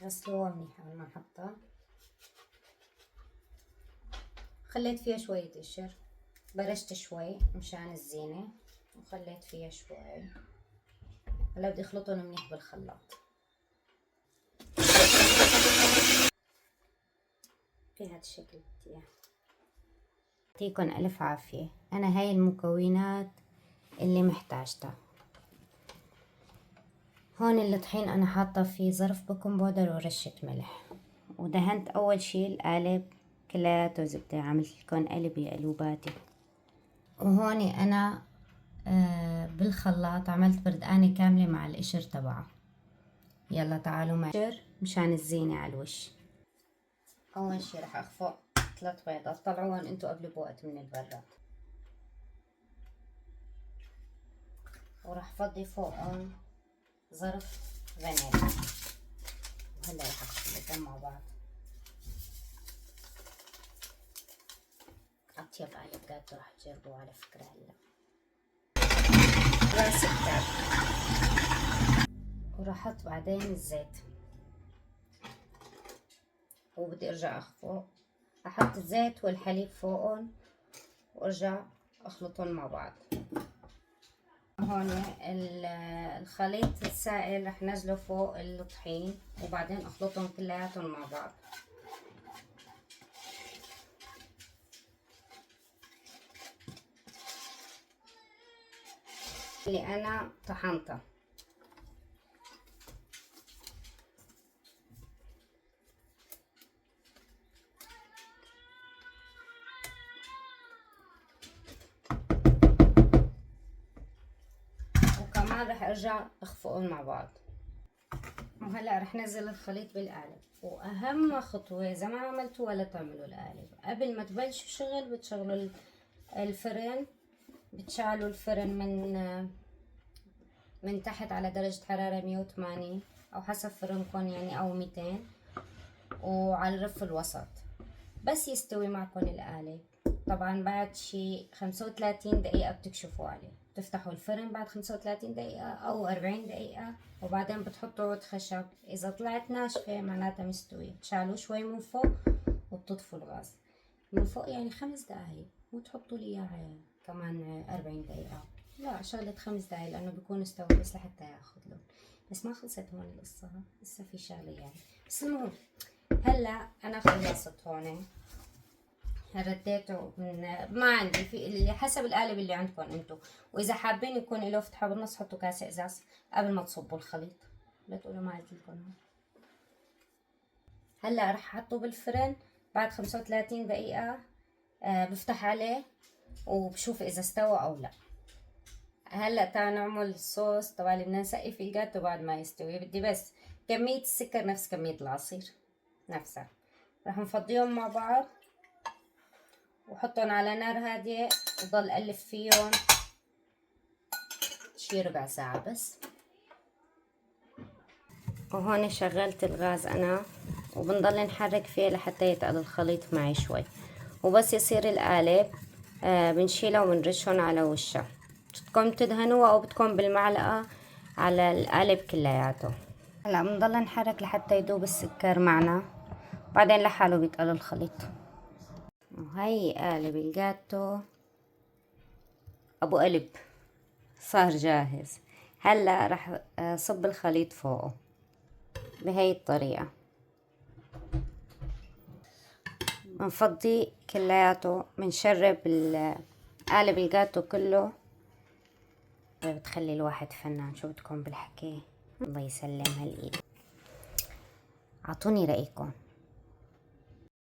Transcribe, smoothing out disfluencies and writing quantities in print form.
غسلوها منيح قبل ما نحطها. خليت فيها شوية قشر، برشت شوي مشان الزينة وخليت فيها شوي. هلا بدي اخلطهم منيح بالخلاط بهذا الشكل. بدي يعطيكم الف عافية. انا هاي المكونات اللي محتاجتها. هون الطحين انا حاطة فيه ظرف بيكنج بودر ورشة ملح، ودهنت اول شي القالب كلياته زبدة، عملت لكم قلب يا قلوباتي. وهوني انا بالخلاط عملت بردقانة كاملة مع القشر تبعها. يلا تعالوا معي مشان الزينة على الوش. اول شي رح اخفق 3 بيضات، طلعوهم انتو قبل بوقت من البراد، وراح فضي فوقهم ظرف فانيليا. وهلا رح اخلطهم مع بعض. اطيب قالب جاتو رح تجربوه على فكرة. هلا سكر، وراح احط بعدين الزيت، وبدي ارجع اخفق احط الزيت والحليب فوقهم وارجع اخلطهم مع بعض. هون الخليط السائل رح نزله فوق الطحين وبعدين اخلطهم كلياتهم مع بعض. اللي انا طحنتها وكمان رح ارجع اخفقهم مع بعض. وهلا رح نزل الخليط بالقالب. واهم خطوة اذا ما عملتوا ولا تعملوا القالب قبل ما تبلشوا شغل، بتشغلوا الفرن، بتشعلوا الفرن من تحت على درجة حرارة 180 او حسب فرنكم يعني، او 200، وعلى الرف الوسط. بس يستوي معكم القالب طبعا بعد شي 35 دقيقة بتكشفوا عليه، بتفتحوا الفرن بعد 35 دقيقة او 40 دقيقة، وبعدين بتحطوا عود خشب. اذا طلعت ناشفة معناتها مستوية، بتشعلوا شوي من فوق وبتطفوا الغاز من فوق يعني 5 دقايق، وتحطوا لي اياه كمان 40 دقيقة. لا شغلة 5 دقايق لانه بيكون استوى بس لحتى ياخد لون. بس ما خلصت هون القصة، لسه في شغلة يعني. بس المهم هلا انا خلصت هون، رديته من ما عندي في اللي حسب القالب اللي عندكم انتم. واذا حابين يكون له فتحه بالنص حطوا كاسه ازاز قبل ما تصبوا الخليط، لا تقولوا ما قلت لكم. هلا رح احطه بالفرن بعد 35 دقيقه. بفتح عليه وبشوف اذا استوى او لا. هلا تعال نعمل الصوص. طبعا بدنا نسقي في الجاتو بعد ما يستوي. بدي بس كميه السكر نفس كميه العصير نفسها. رح نفضيهم مع بعض وحطهم على نار هادية وضل ألف فيهم شي ربع ساعة بس. وهون شغلت الغاز أنا وبنضل نحرك فيه لحتى يتقل الخليط معي شوي، وبس يصير القالب بنشيله وبنرشهم على وشه. بدكم تدهنوه أو بدكم بالمعلقة على القالب كلياته. هلا بنضل نحرك لحتى يدوب السكر معنا، بعدين لحاله بيتقل الخليط. وهي قالب الجاتو ابو قلب صار جاهز. هلا رح صب الخليط فوقه بهي الطريقة. بنفضي كلياته، بنشرب قالب الجاتو كله. بتخلي الواحد فنان، شو بدكم بالحكي. الله يسلم هالايد. اعطوني رأيكم.